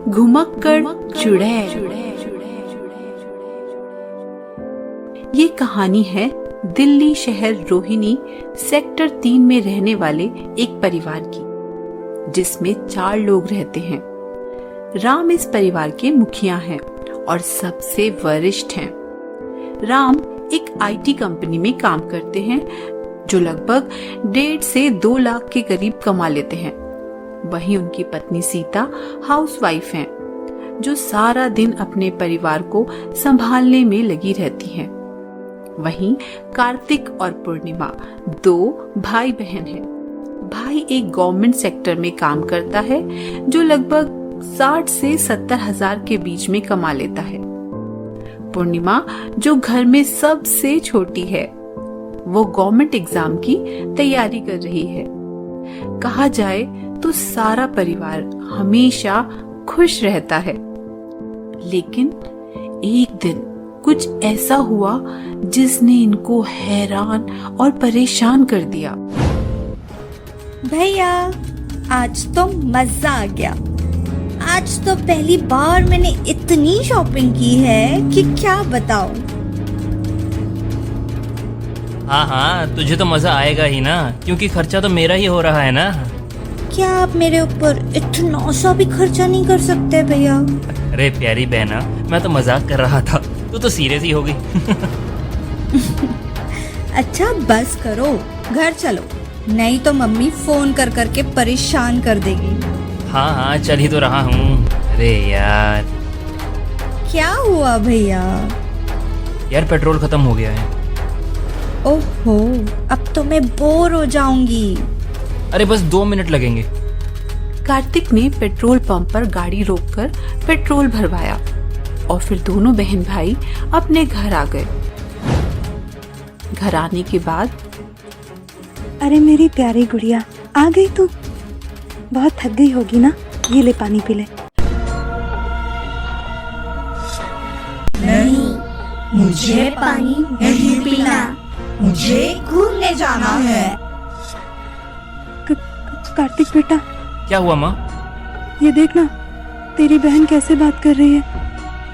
घुमक्कड़ चुड़ैल। ये कहानी है दिल्ली शहर रोहिणी सेक्टर 3 में रहने वाले एक परिवार की, जिसमें 4 लोग रहते हैं। राम इस परिवार के मुखिया हैं और सबसे वरिष्ठ हैं। राम एक आईटी कंपनी में काम करते हैं, जो लगभग 1.5 से 2 लाख के करीब कमा लेते हैं। वहीं उनकी पत्नी सीता हाउसवाइफ हैं, जो सारा दिन अपने परिवार को संभालने में लगी रहती हैं। वहीं कार्तिक और पूर्णिमा 2 भाई बहन हैं। भाई एक गवर्नमेंट सेक्टर में काम करता है, जो लगभग 60 से 70 हजार के बीच में कमा लेता है। पूर्णिमा, जो घर में सबसे छोटी है, वो गवर्नमेंट एग्जाम की तैयारी कर रही है। कहा जाए तो सारा परिवार हमेशा खुश रहता है, लेकिन एक दिन कुछ ऐसा हुआ जिसने इनको हैरान और परेशान कर दिया। भैया, आज तो मजा आ गया। आज तो पहली बार मैंने इतनी शॉपिंग की है कि क्या बताऊं। हाँ, तुझे तो मजा आएगा ही ना, क्योंकि खर्चा तो मेरा ही हो रहा है ना। क्या आप मेरे ऊपर इतना सा भी खर्चा नहीं कर सकते भैया? अरे प्यारी बहना, मैं तो मजाक कर रहा था, तू तो सीरियस ही हो गई। अच्छा बस करो, घर चलो, नहीं तो मम्मी फोन कर करके परेशान कर देगी। हाँ, चल ही तो रहा हूँ। अरे यार क्या हुआ भैया? यार पेट्रोल खत्म हो गया है। ओहो, अब तो मैं बोर हो जाऊंगी। अरे बस 2 मिनट लगेंगे। कार्तिक ने पेट्रोल पंप पर गाड़ी रोककर पेट्रोल भरवाया और फिर दोनों बहन भाई अपने घर आ गए। घर आने के बाद, अरे मेरी प्यारी गुड़िया, आ गई तू? बहुत थक गई होगी ना, ये ले पानी पी ले। नहीं, मुझे पानी नहीं पीना, मुझे घूमने जाना है। कार्तिक बेटा, क्या हुआ माँ? ये देखना, तेरी बहन कैसे बात कर रही है।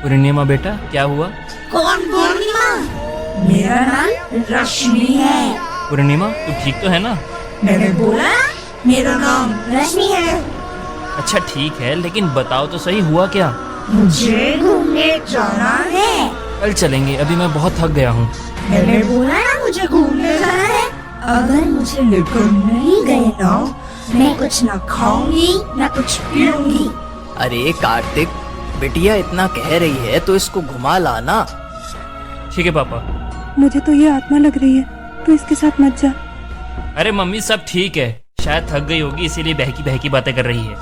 पूर्णिमा बेटा, क्या हुआ? कौन पूर्णिमा? मेरा नाम रश्मि है। पूर्णिमा, तू ठीक तो है ना? मैंने बोला मेरा नाम रश्मि है। अच्छा ठीक है, लेकिन बताओ तो सही, हुआ क्या? मुझे घूमने जाना है। कल चलेंगे, अभी मैं बहुत थक गया हूँ। मैंने बोला ना मुझे घूमने जाना है। अगर मुझे लेकर नहीं गए ना, मैं कुछ ना खाऊंगी ना कुछ पीऊंगी। अरे कार्तिक, बिटिया इतना कह रही है तो इसको घुमा लाना। ठीक है पापा। मुझे तो ये आत्मा लग रही है, तू इसके साथ मत जा। अरे मम्मी सब ठीक है, शायद थक गई होगी इसीलिए बहकी बहकी बातें कर रही है।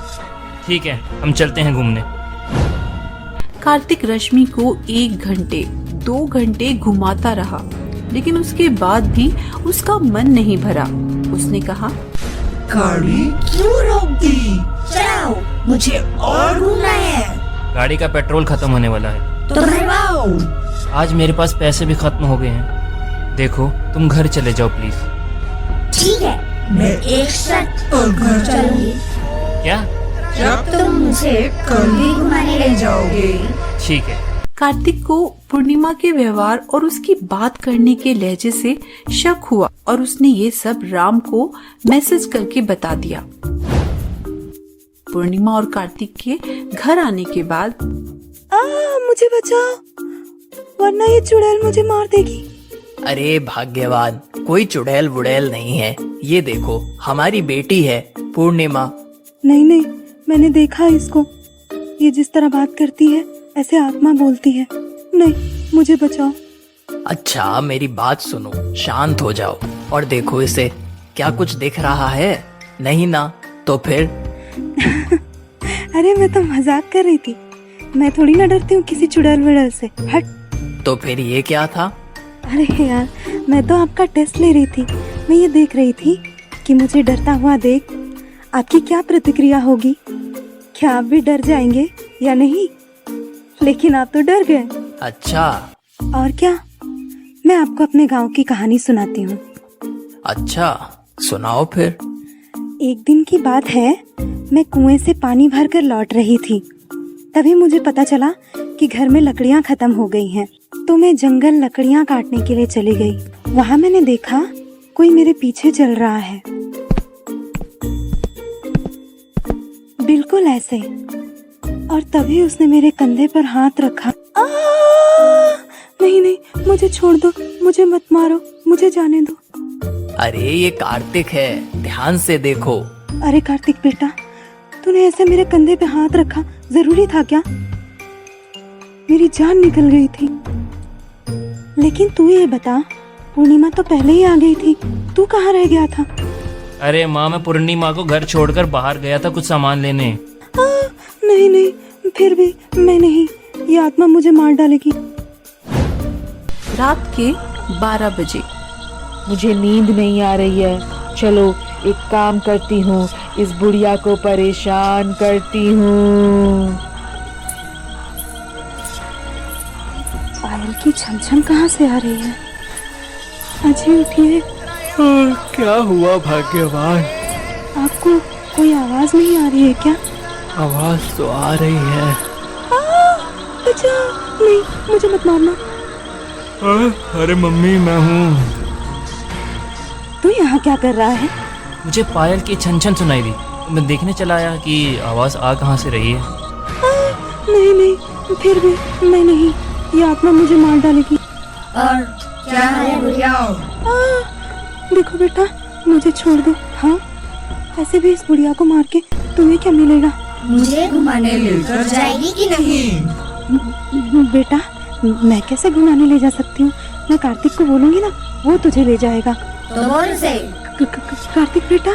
ठीक है, हम चलते हैं घूमने। कार्तिक रश्मि को 1 घंटे 2 घंटे घुमाता रहा, लेकिन उसके बाद भी उसका मन नहीं भरा। उसने कहा, गाड़ी क्यों रोक दी? चलाओ, मुझे और घूमना है। गाड़ी का पेट्रोल खत्म होने वाला है। तो भरवाओ। आज मेरे पास पैसे भी खत्म हो गए हैं। देखो, तुम घर चले जाओ प्लीज। ठीक है, मैं एक शर्त पर घर चलूंगी। क्या? जब तुम मुझे कल ही घुमाने ले जाओगे। ठीक है। कार्तिक को पूर्णिमा के व्यवहार और उसकी बात करने के लहजे से शक हुआ और उसने ये सब राम को मैसेज करके बता दिया। पूर्णिमा और कार्तिक के घर आने के बाद, मुझे बचाओ, वरना ये चुड़ैल मुझे मार देगी। अरे भाग्यवान, कोई चुड़ैल वुड़ैल नहीं है। ये देखो, हमारी बेटी है पूर्णिमा। नहीं, मैंने देखा इसको, ये जिस तरह बात करती है ऐसे आत्मा बोलती है। नहीं, मुझे बचाओ। अच्छा मेरी बात सुनो, शांत हो जाओ और देखो इसे, क्या कुछ दिख रहा है? नहीं ना? तो फिर? अरे मैं तो मजाक कर रही थी, मैं थोड़ी ना डरती हूँ किसी चुड़ैल वुड़ैल से। हट। तो फिर ये क्या था? अरे यार, मैं तो आपका टेस्ट ले रही थी। मैं ये देख रही थी कि मुझे डरता हुआ देख आपकी क्या प्रतिक्रिया होगी। क्या आप भी डर जाएंगे या नहीं? लेकिन आप तो डर गए। अच्छा। और क्या, मैं आपको अपने गांव की कहानी सुनाती हूँ। अच्छा, सुनाओ फिर। एक दिन की बात है, मैं कुएं से पानी भरकर लौट रही थी। तभी मुझे पता चला कि घर में लकड़ियां खत्म हो गई हैं। तो मैं जंगल लकड़ियां काटने के लिए चली गई। वहां मैंने देखा कोई मेरे पीछे चल रहा है, बिल्कुल ऐसे। और तभी उसने मेरे कंधे पर हाथ रखा। नहीं नहीं, मुझे छोड़ दो, मुझे मत मारो, मुझे जाने दो। अरे ये कार्तिक है, ध्यान से देखो। अरे कार्तिक बेटा, तूने ऐसे मेरे कंधे पे हाथ रखा, जरूरी था क्या? मेरी जान निकल गई थी। लेकिन तू ये बता, पूर्णिमा तो पहले ही आ गई थी, तू कहाँ रह गया था? अरे माँ, मैं पूर्णिमा को घर छोड़कर बाहर गया था कुछ सामान लेने। नहीं नहीं, फिर भी मैं नहीं, ये आत्मा मुझे मार डालेगी। रात के 12 बजे। मुझे नींद नहीं आ रही है, चलो एक काम करती हूँ, इस बुढ़िया को परेशान करती हूँ। पायल की छमछम कहाँ से आ रही है? अजी उठिए, क्या हुआ भाग्यवान? आपको कोई आवाज नहीं आ रही है क्या? आवाज तो आ रही है। अच्छा, नहीं, मुझे मत मारना। अरे मम्मी, मैं हूँ। तू यहाँ क्या कर रहा है? मुझे पायल की छन छन सुनाई दी, तो मैं देखने चला आया कि आवाज़ आ कहाँ से रही है। नहीं नहीं, फिर भी मैं नहीं, ये आत्मा मुझे मार डालेगी। और क्या है बुढ़िया? देखो बेटा, मुझे छोड़ दो। हाँ, ऐसे भी इस बुढ़िया को मार के तुम्हें क्या मिलेगा? मुझे घुमाने लेकर जाएगी कि नहीं? बेटा, मैं कैसे घुमाने ले जा सकती हूँ? मैं कार्तिक को बोलूंगी ना, वो तुझे ले जाएगा। तो बोल से। कार्तिक बेटा,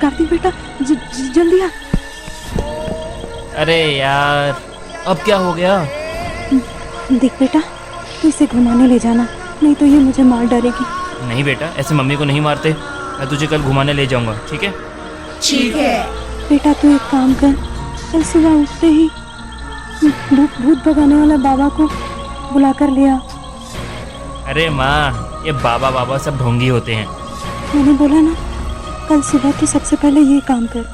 कार्तिक बेटा, जल्दी आ। अरे यार, अब क्या हो गया? देख बेटा, तू इसे घुमाने ले जाना, नहीं तो ये मुझे मार डालेगी। नहीं बेटा, ऐसे मम्मी को नहीं मारते। मैं तुझे कल घुमाने ले जाऊंगा, ठीक है? ठीक है। बेटा तू एक काम कर, कल सुबह उठते ही भूत भगाने वाला बाबा को बुला कर ले आ। अरे माँ, ये बाबा बाबा सब ढोंगी होते हैं। मैंने बोला ना, कल सुबह तू सबसे पहले ये काम कर।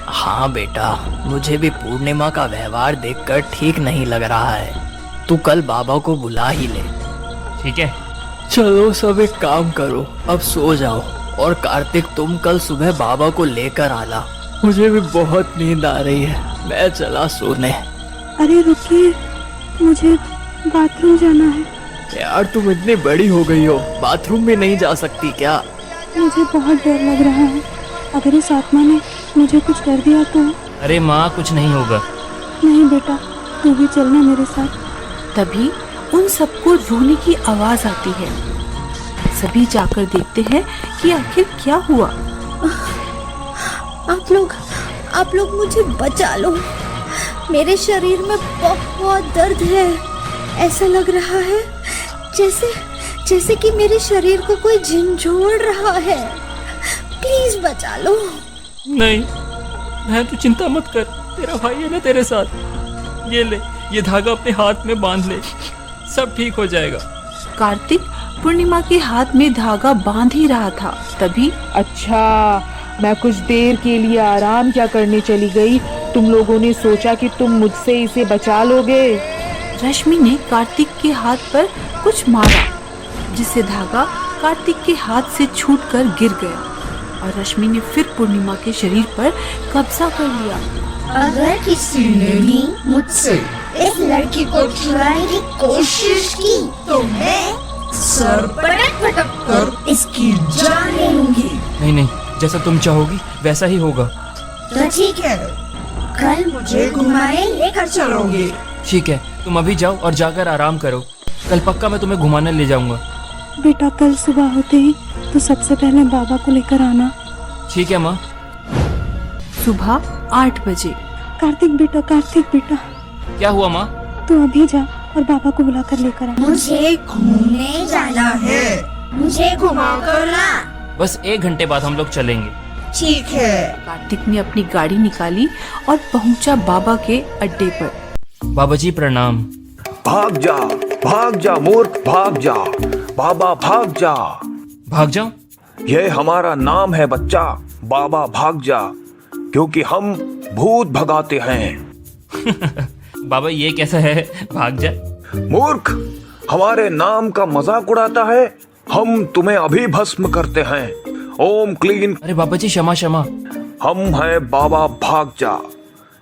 हाँ बेटा, मुझे भी पूर्णिमा का व्यवहार देखकर ठीक नहीं लग रहा है। तू कल बाबा को बुला ही ले। ठीक है? चलो सब एक काम करो, अब सो जाओ। और कार्तिक, तुम कल सुबह बाबा को लेकर आना। मुझे भी बहुत नींद आ रही है, मैं चला सोने। अरे रुकिए, मुझे बाथरूम जाना है। यार तुम इतनी बड़ी हो गई हो, बाथरूम में नहीं जा सकती क्या? मुझे बहुत डर लग रहा है, अगर इस आत्मा ने मुझे कुछ कर दिया तो? अरे माँ, कुछ नहीं होगा। नहीं बेटा, तू भी चलना मेरे साथ। तभी उन सबको रोने की आवाज आती है। सभी जाकर देखते हैं कि आखिर क्या हुआ। आप लोग मुझे बचा लो, मेरे शरीर में बहुत दर्द है। ऐसा लग रहा है जैसे कि मेरे शरीर को कोई झंझोड़ रहा है। प्लीज बचा लो। नहीं बहन, तू चिंता मत कर, तेरा भाई है ना तेरे साथ। ये ले, ये धागा अपने हाथ में बांध ले, सब ठीक हो जाएगा। कार्तिक पूर्णिमा के हाथ में धागा बांध ही रहा था, तभी अच्छा, मैं कुछ देर के लिए आराम क्या करने चली गई, तुम लोगों ने सोचा कि तुम मुझसे इसे बचा लोगे। रश्मि ने कार्तिक के हाथ पर कुछ मारा, जिससे धागा कार्तिक के हाथ से छूटकर गिर गया और रश्मि ने फिर पूर्णिमा के शरीर पर कब्जा कर लिया। अगर किसी ने भी मुझसे इस लड़की को छुड़ाने की कोशिश की तो मैं सर पटक कर इसकी जान ले लूंगी। नहीं नहीं, जैसा तुम चाहोगी वैसा ही होगा। तो ठीक है, कल मुझे घुमाने लेकर चलोगे। ठीक है, तुम अभी जाओ और जाकर आराम करो, कल पक्का मैं तुम्हें घुमाने ले जाऊंगा। बेटा कल सुबह होते ही तो सबसे पहले बाबा को लेकर आना। ठीक है माँ। सुबह 8 बजे। कार्तिक बेटा, क्या हुआ माँ? तू अभी जा और बाबा को बुला कर लेकर आ। मुझे घूमने जाना है, मुझे घुमा कर ला। बस 1 घंटे बाद हम लोग चलेंगे। ठीक है। कार्तिक ने अपनी गाड़ी निकाली और पहुंचा बाबा के अड्डे पर। बाबा जी प्रणाम। भाग जा मूर्ख, भाग जा। बाबा भाग जा। भाग जाओ? यह हमारा नाम है बच्चा, बाबा भाग जा, क्योंकि हम भूत भगाते हैं। बाबा ये कैसा है भाग जा? मूर्ख, हमारे नाम का मजाक उड़ाता है। हम तुम्हें अभी भस्म करते हैं। ओम क्लीन। अरे बाबा जी क्षमा क्षमा। हम हैं बाबा भाग जा,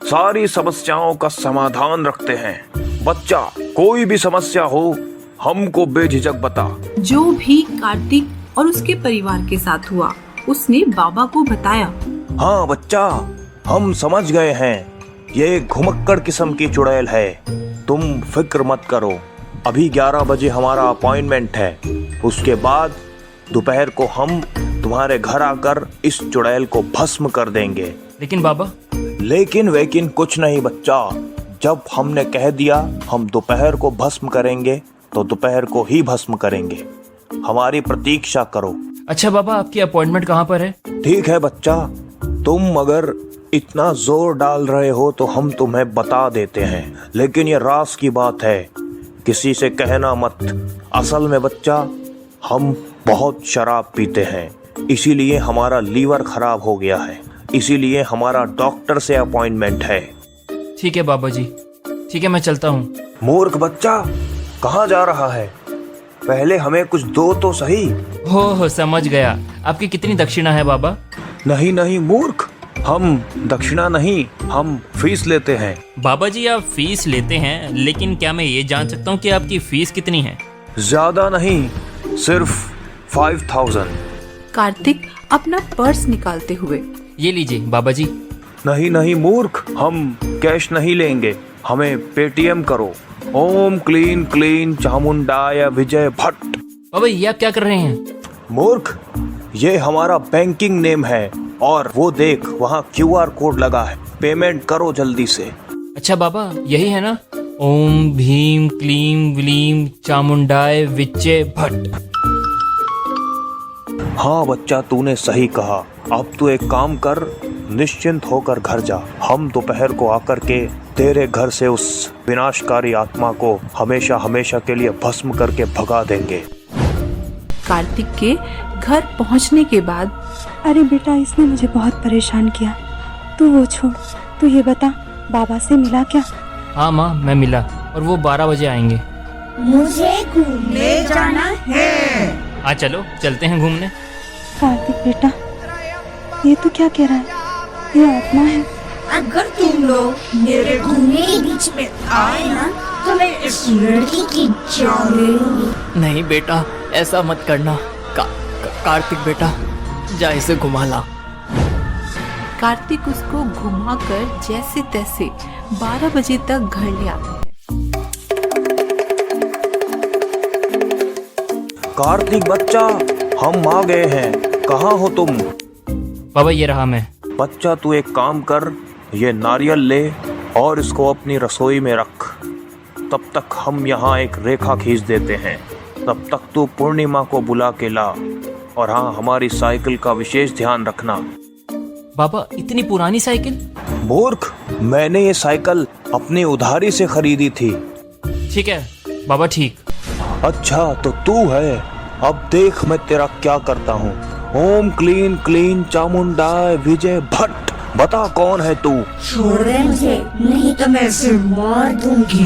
सारी समस्याओं का समाधान रखते हैं। बच्चा, कोई भी समस्या हो हमको बेझिझक बता। जो भी कार्तिक और उसके परिवार के साथ हुआ उसने बाबा को बताया। हाँ बच्चा, हम समझ गए हैं, ये घुमक्कड़ किस्म की चुड़ैल है। तुम फिक्र मत करो, अभी 11 बजे हमारा अपॉइंटमेंट है। उसके बाद दोपहर को हम तुम्हारे घर आकर इस चुड़ैल को भस्म कर देंगे। लेकिन बाबा। लेकिन वेकिन कुछ नहीं बच्चा, जब हमने कह दिया हम दोपहर को भस्म करेंगे तो दोपहर को ही भस्म करेंगे। हमारी प्रतीक्षा करो। अच्छा बाबा, आपकी अपॉइंटमेंट कहाँ पर है? ठीक है बच्चा, तुम अगर इतना जोर डाल रहे हो तो हम तुम्हें बता देते हैं, लेकिन ये राज की बात है, किसी से कहना मत। असल में बच्चा, हम बहुत शराब पीते हैं, इसीलिए हमारा लीवर खराब हो गया है, इसीलिए हमारा डॉक्टर से अपॉइंटमेंट है। ठीक है बाबा जी, ठीक है मैं चलता हूँ। मूर्ख बच्चा, कहाँ जा रहा है? पहले हमें कुछ दो तो सही। हो समझ गया। आपकी कितनी दक्षिणा है बाबा? नहीं नहीं मूर्ख, हम दक्षिणा नहीं, हम फीस लेते हैं। बाबा जी आप फीस लेते हैं, लेकिन क्या मैं ये जान सकता हूँ कि आपकी फीस कितनी है? ज्यादा नहीं, सिर्फ 5000। कार्तिक अपना पर्स निकालते हुए। ये लीजिए बाबा जी। नहीं नहीं मूर्ख, हम कैश नहीं लेंगे, हमें पेटीएम करो। ओम क्लीन क्लीन चामुंडाय विजय भट्ट। बाबा ये आप क्या कर रहे हैं? मूर्ख, ये हमारा बैंकिंग नेम है, और वो देख वहाँ QR कोड लगा है, पेमेंट करो जल्दी से। अच्छा बाबा यही है ना? ओम भीम क्लीम विलीम चामुंडाय विजय भट्ट। हाँ बच्चा, तूने सही कहा। अब तू एक काम कर, निश्चिंत होकर घर जा। हम दोपहर को आकर के तेरे घर से उस विनाशकारी आत्मा को हमेशा हमेशा के लिए भस्म करके भगा देंगे। कार्तिक के घर पहुंचने के बाद। अरे बेटा, इसने मुझे बहुत परेशान किया। तू वो छोड़, तू ये बता, बाबा से मिला क्या? हाँ माँ, मैं मिला, और वो 12 बजे आएंगे। मुझे घूमने जाना है। हाँ चलो चलते हैं घूमने। कार्तिक बेटा, ये तू क्या कह रहा है? ये आत्मा है। अगर तुम लोग मेरे घूमने के बीच में आए ना तो मैं इस लड़की की जान ले लूंगी। नहीं बेटा, ऐसा मत करना। कार्तिक बेटा, जा इसे घुमा ला। कार्तिक उसको घुमाकर जैसे तैसे 12 बजे तक घर ले आता है। कार्तिक बच्चा, हम आ गए हैं, कहाँ हो तुम? बाबा ये रहा मैं। बच्चा तू एक काम कर, ये नारियल ले और इसको अपनी रसोई में रख। तब तक हम यहाँ एक रेखा खींच देते हैं। तब तक तू पूर्णिमा को बुला के ला, और हाँ, हमारी साइकिल का विशेष ध्यान रखना। बाबा इतनी पुरानी साइकिल? मूर्ख, मैंने ये साइकिल अपनी उधारी से खरीदी थी। ठीक है बाबा, ठीक। अच्छा तो तू है, अब देख मैं तेरा क्या करता हूँ। ओम क्लीन क्लीन चामुंडाय विजय भट्ट। बता कौन है तू? छोड़ दे मुझे, नहीं तो मैं इसे मार दूंगी।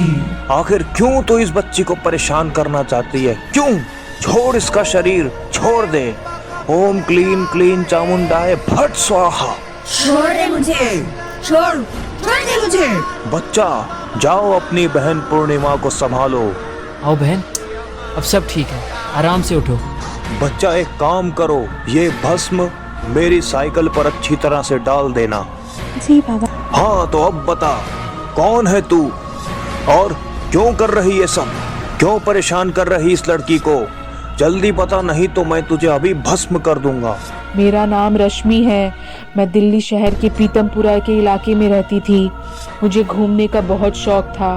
आखिर क्यों तो इस बच्ची को परेशान करना चाहती है? क्यों? छोड़ इसका शरीर, छोड़ दे। ओम क्लीन क्लीन चामुंडाय भट्ट स्वाहा। छोड़ दे मुझे, छोड़ दे मुझे। बच्चा जाओ, अपनी बहन पूर्णिमा को संभालो। आओ बहन, अब सब ठीक है, आराम से उठो। बच्चा एक काम करो, ये भस्म मेरी साइकिल पर अच्छी तरह से डाल देना। जी बाबा। हाँ तो अब बता, कौन है तू और क्यों कर रही ये सब? क्यों परेशान कर रही इस लड़की को? जल्दी बता, नहीं तो मैं तुझे अभी भस्म कर दूंगा। मेरा नाम रश्मि है। मैं दिल्ली शहर के पीतमपुरा के इलाके में रहती थी। मुझे घूमने का बहुत शौक था।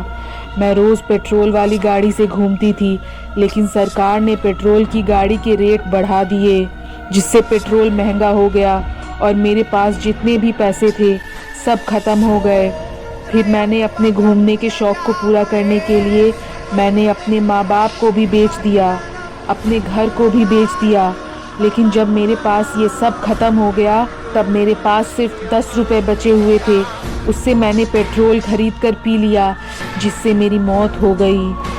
मैं रोज़ पेट्रोल वाली गाड़ी से घूमती थी, लेकिन सरकार ने पेट्रोल की गाड़ी के रेट बढ़ा दिए, जिससे पेट्रोल महंगा हो गया और मेरे पास जितने भी पैसे थे सब खत्म हो गए। फिर मैंने अपने घूमने के शौक़ को पूरा करने के लिए मैंने अपने माँ बाप को भी बेच दिया, अपने घर को भी बेच दिया। लेकिन जब मेरे पास ये सब खत्म हो गया तब मेरे पास सिर्फ 10 रुपए बचे हुए थे। उससे मैंने पेट्रोल खरीद कर पी लिया, जिससे मेरी मौत हो गई।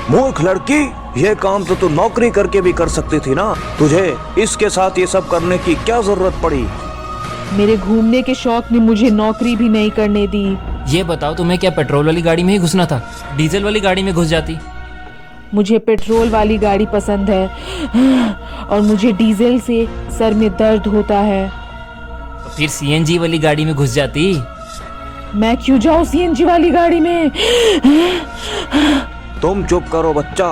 मूर्ख लड़की, ये काम तो तू नौकरी करके भी कर सकती थी ना। तुझे इसके साथ ये सब करने की क्या जरूरत पड़ी? मेरे घूमने के शौक ने मुझे नौकरी भी नहीं करने दी। ये बताओ, तुम्हें क्या पेट्रोल वाली गाड़ी में ही घुसना था? डीजल वाली गाड़ी में घुस जाती। मुझे पेट्रोल वाली गाड़ी पसंद है और मुझे डीजल से सर में दर्द होता है। तो फिर सीएनजी वाली गाड़ी में घुस जाती। मैं क्यों जाऊं सीएनजी वाली गाड़ी में? तुम चुप करो बच्चा।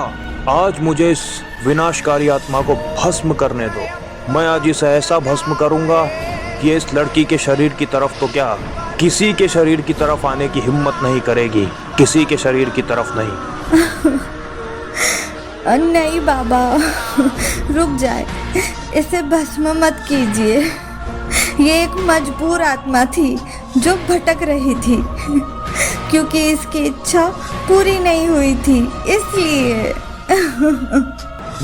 आज मुझे इस विनाशकारी आत्मा को भस्म करने दो। मैं आज इसे ऐसा भस्म करूंगा कि इस लड़की के शरीर की तरफ तो क्या, किसी के शरीर की तरफ आने की हिम्मत नहीं करेगी। किसी के शरीर की तरफ नहीं। नहीं बाबा, रुक जाए, इसे भस्म मत कीजिए। ये एक मजबूर आत्मा थी जो भटक रही थी, क्योंकि इसकी इच्छा पूरी नहीं हुई थी, इसलिए।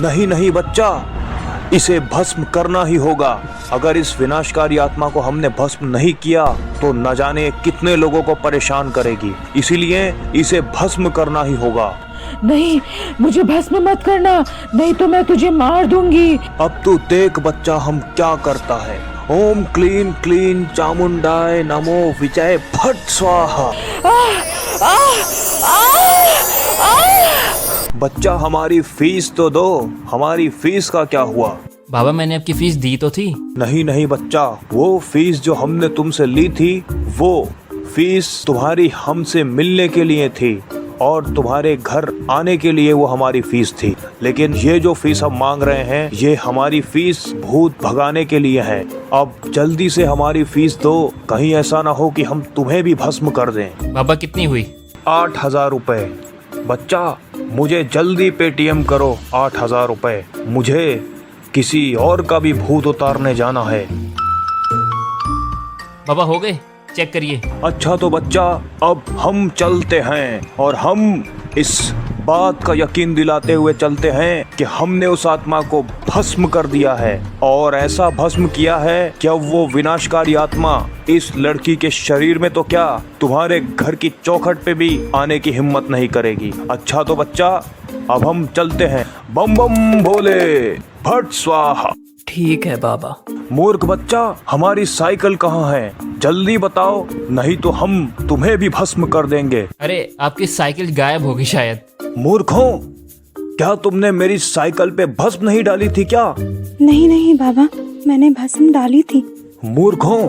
नहीं नहीं बच्चा, इसे भस्म करना ही होगा। अगर इस विनाशकारी आत्मा को हमने भस्म नहीं किया तो न जाने कितने लोगों को परेशान करेगी। इसीलिए इसे भस्म करना ही होगा। नहीं, मुझे भस्म मत करना, नहीं तो मैं तुझे मार दूंगी। अब तू देख बच्चा हम क्या करता है। ओम क्लीन क्लीन चामुंडाय नमो विजय भट स्वाहा। बच्चा हमारी फीस तो दो। हमारी फीस का क्या हुआ? बाबा, मैंने आपकी फीस दी तो थी। नहीं नहीं बच्चा, वो फीस जो हमने तुमसे ली थी वो फीस तुम्हारी हमसे मिलने के लिए थी और तुम्हारे घर आने के लिए वो हमारी फीस थी। लेकिन ये जो फीस हम मांग रहे हैं ये हमारी फीस भूत भगाने के लिए है। अब जल्दी से हमारी फीस दो, कहीं ऐसा ना हो कि हम तुम्हें भी भस्म कर दें। बाबा, कितनी हुई? 8,000 रुपए। बच्चा मुझे जल्दी पेटीएम करो 8,000 रुपए। मुझे किसी और का भी भूत उतारने जाना है। बाबा, हो गए? चेक करिए। अच्छा तो बच्चा अब हम चलते हैं और हम इस बात का यकीन दिलाते हुए चलते हैं कि हमने उस आत्मा को भस्म कर दिया है और ऐसा भस्म किया है कि अब वो विनाशकारी आत्मा इस लड़की के शरीर में तो क्या, तुम्हारे घर की चौखट पे भी आने की हिम्मत नहीं करेगी। अच्छा तो बच्चा अब हम चलते हैं। बम बम भोले भट स्वाहा। ठीक है बाबा। मूर्ख बच्चा, हमारी साइकिल कहाँ है? जल्दी बताओ, नहीं तो हम तुम्हें भी भस्म कर देंगे। अरे, आपकी साइकिल गायब होगी शायद। मूर्खों, क्या तुमने मेरी साइकिल पे भस्म नहीं डाली थी क्या? नहीं नहीं बाबा, मैंने भस्म डाली थी। मूर्खों,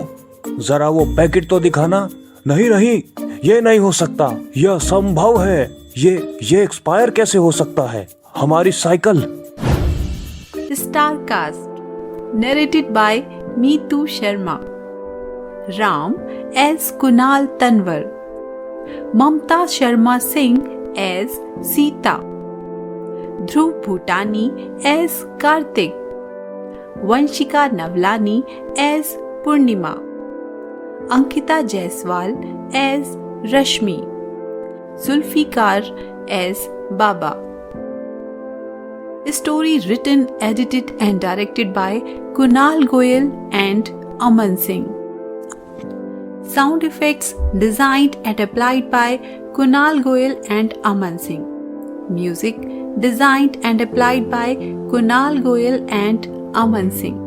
जरा वो पैकेट तो दिखाना। नहीं नहीं, ये नहीं हो सकता, यह असंभव है। ये एक्सपायर कैसे हो सकता है? हमारी cycle. Star cast narrated by Meetu Sharma, Ram as Kunal Tanwar, Mamta Sharma Singh as Sita, Dhruv Bhutani as Kartik, Vanshika Navlani as Purnima, Ankita Jaiswal as Rashmi, Zulfikar as Baba. Story written, edited and directed by Kunal Goyal and Aman Singh. Sound effects designed and applied by Kunal Goyal and Aman Singh. Music designed and applied by Kunal Goyal and Aman Singh.